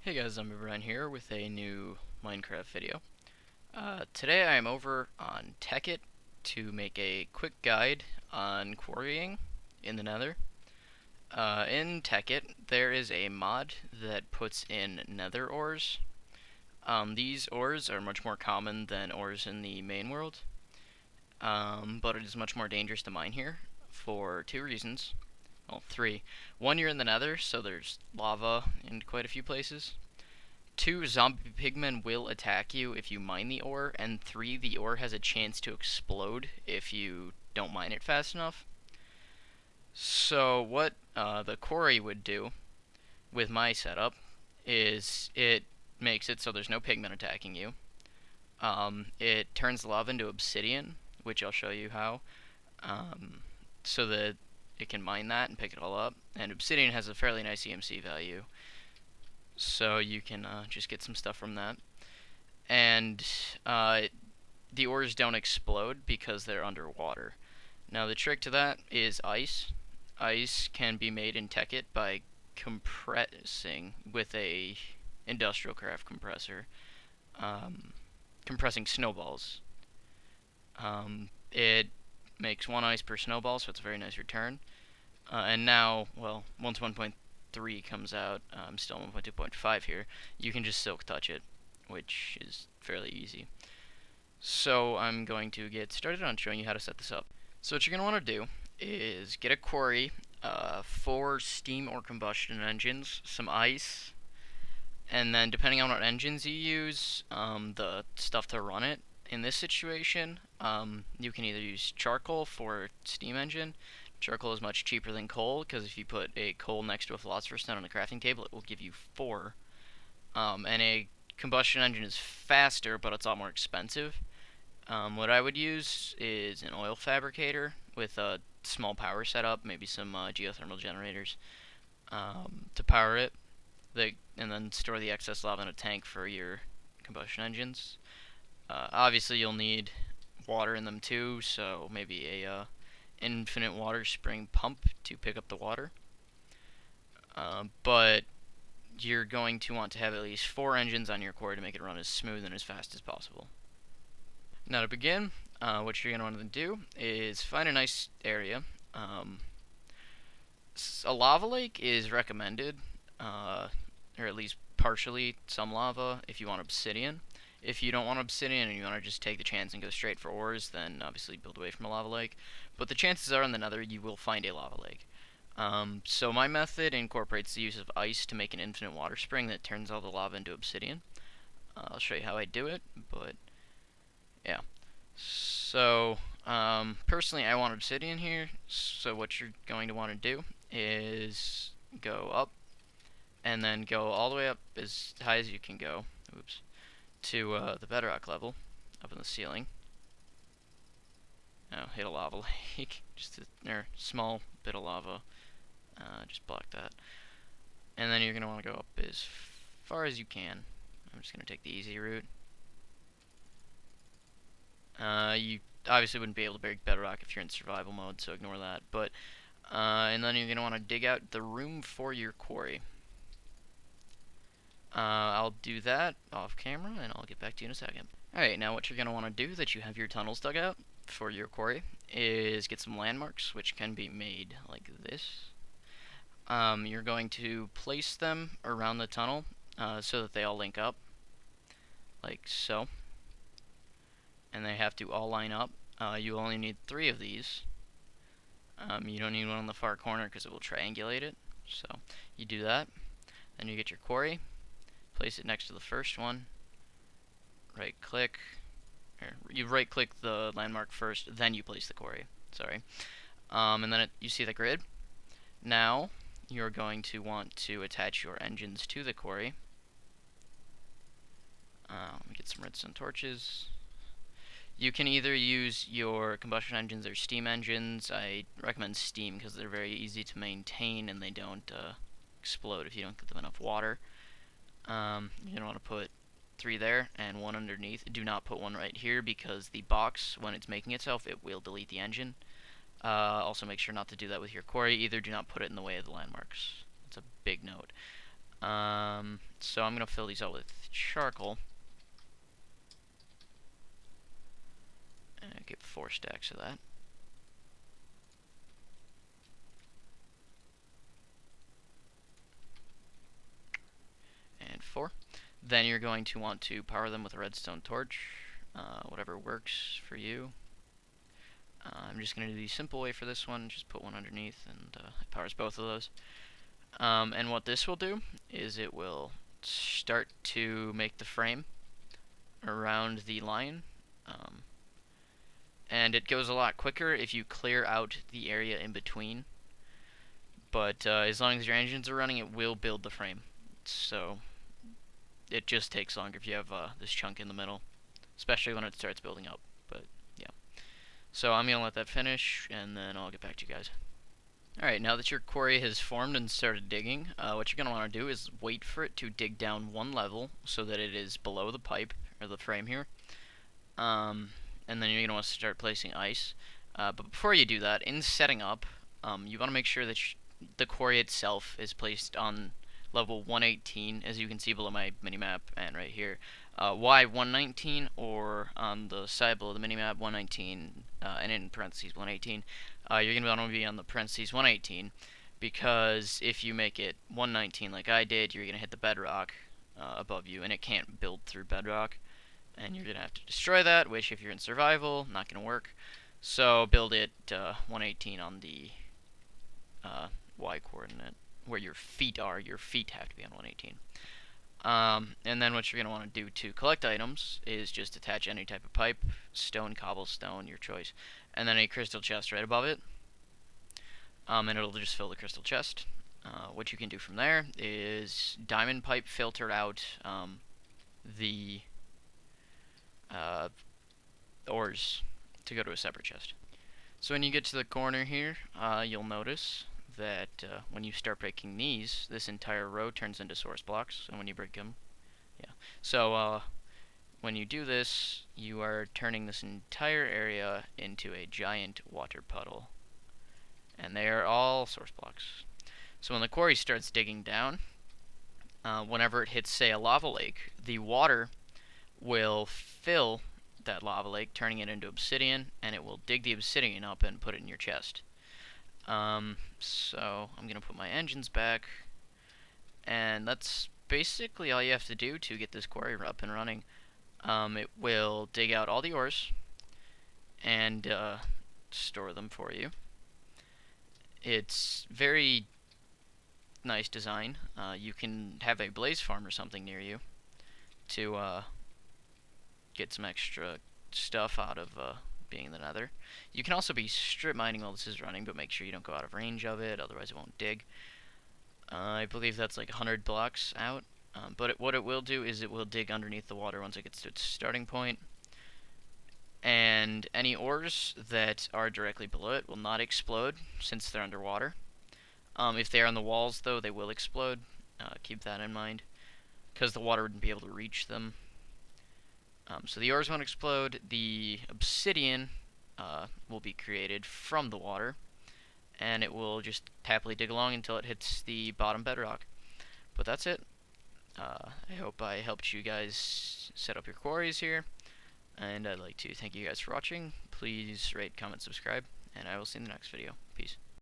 Hey guys, I'm Brian here with a new Minecraft video. Today I am over on Tekkit to make a quick guide on quarrying in the Nether. In Tekkit, there is a mod that puts in Nether ores. These ores are much more common than ores in the main world, but it is much more dangerous to mine here for two reasons. Well, three. One, you're in the Nether, so there's lava in quite a few places. Two, zombie pigmen will attack you if you mine the ore, and three, the ore has a chance to explode if you don't mine it fast enough. So what the quarry would do with my setup is it makes it so there's no pigmen attacking you. It turns the lava into obsidian, which I'll show you how, so that it can mine that and pick it all up. And obsidian has a fairly nice EMC value, so you can just get some stuff from that. And the ores don't explode because they're underwater. Now the trick to that is ice. Ice can be made in Tekkit by compressing with a industrial craft compressor, compressing snowballs. It makes one ice per snowball, so it's a very nice return. And now, well, once 1.3 comes out, I'm still on 1.2.5 here, you can just silk touch it, which is fairly easy. So I'm going to get started on showing you how to set this up. So what you're going to want to do is get a quarry, 4 steam or combustion engines, some ice, and then depending on what engines you use, the stuff to run it. In this situation, you can either use charcoal for steam engine. Charcoal is much cheaper than coal, because if you put a coal next to a philosopher's stone on the crafting table, it will give you 4. And a combustion engine is faster, but it's a lot more expensive. What I would use is an oil fabricator with a small power setup, maybe some geothermal generators to power it, and then store the excess lava in a tank for your combustion engines. Obviously, you'll need water in them too, so maybe a infinite water spring pump to pick up the water. But you're going to want to have at least 4 engines on your quarry to make it run as smooth and as fast as possible. Now to begin, what you're going to want to do is find a nice area. A lava lake is recommended, or at least partially some lava if you want obsidian. If you don't want obsidian and you want to just take the chance and go straight for ores, then obviously build away from a lava lake. But the chances are in the Nether you will find a lava lake. So my method incorporates the use of ice to make an infinite water spring that turns all the lava into obsidian. I'll show you how I do it, but yeah. So personally I want obsidian here, so what you're going to want to do is go up and then go all the way up as high as you can go. Oops. To the bedrock level, up in the ceiling. Oh, hit a lava lake. Just a small bit of lava. Just block that. And then you're going to want to go up as far as you can. I'm just going to take the easy route. You obviously wouldn't be able to break bedrock if you're in survival mode, so ignore that. But and then you're going to want to dig out the room for your quarry. I'll do that off camera, and I'll get back to you in a second. Alright, now what you're going to want to do that you have your tunnels dug out for your quarry is get some landmarks, which can be made like this. You're going to place them around the tunnel so that they all link up, like so. And they have to all line up. You only need 3 of these. You don't need one on the far corner because it will triangulate it. So you do that. Then you get your quarry. Place it next to the first one. Right click. Or you right click the landmark first, then you place the quarry. Sorry. And then you see the grid. Now you're going to want to attach your engines to the quarry. Let me get some redstone torches. You can either use your combustion engines or steam engines. I recommend steam because they're very easy to maintain and they don't explode if you don't give them enough water. You're going to want to put 3 there and 1 underneath. Do not put 1 right here because the box, when it's making itself, it will delete the engine. Also make sure not to do that with your quarry either. Do not put it in the way of the landmarks. It's a big note. So I'm going to fill these out with charcoal. And get 4 stacks of that. And 4. Then you're going to want to power them with a redstone torch, whatever works for you. I'm just going to do the simple way for this one, just put one underneath, and it powers both of those. And what this will do is it will start to make the frame around the line, and it goes a lot quicker if you clear out the area in between. But as long as your engines are running, it will build the frame. So it just takes longer if you have this chunk in the middle, especially when it starts building up. But yeah, so I'm gonna let that finish, and then I'll get back to you guys. Alright, now that your quarry has formed and started digging, what you're going to want to do is wait for it to dig down 1 level so that it is below the pipe, or the frame here. And then you're going to want to start placing ice. But before you do that, in setting up, you want to make sure that the quarry itself is placed on level 118, as you can see below my minimap and right here. Why 119, or on the side below the minimap 119, and in parentheses 118. You're going to want to be on the parentheses 118, because if you make it 119 like I did, you're going to hit the bedrock above you, and it can't build through bedrock, and you're going to have to destroy that, which if you're in survival, not going to work. So build it 118 on the Y coordinate, where your feet are. Your feet have to be on 118. And then what you're going to want to do to collect items is just attach any type of pipe, stone, cobblestone, your choice, and then a crystal chest right above it, and it'll just fill the crystal chest. What you can do from there is diamond pipe filter out the ores to go to a separate chest. So when you get to the corner here, you'll notice that when you start breaking these, this entire row turns into source blocks, and when you break them, yeah. So when you do this, you are turning this entire area into a giant water puddle, and they are all source blocks. So when the quarry starts digging down, whenever it hits, say, a lava lake, the water will fill that lava lake, turning it into obsidian, and it will dig the obsidian up and put it in your chest. So I'm gonna put my engines back, and that's basically all you have to do to get this quarry up and running. It will dig out all the ores and store them for you. It's very nice design. You can have a blaze farm or something near you to get some extra stuff out of being in the nether. You can also be strip mining while this is running, but make sure you don't go out of range of it, otherwise it won't dig. I believe that's like 100 blocks out, but what it will do is it will dig underneath the water once it gets to its starting point, and any ores that are directly below it will not explode since they're underwater. If they are on the walls, though, they will explode. Keep that in mind, because the water wouldn't be able to reach them. So the ores won't explode. The obsidian will be created from the water, and it will just happily dig along until it hits the bottom bedrock. But that's it. I hope I helped you guys set up your quarries here, and I'd like to thank you guys for watching. Please rate, comment, subscribe, and I will see you in the next video. Peace.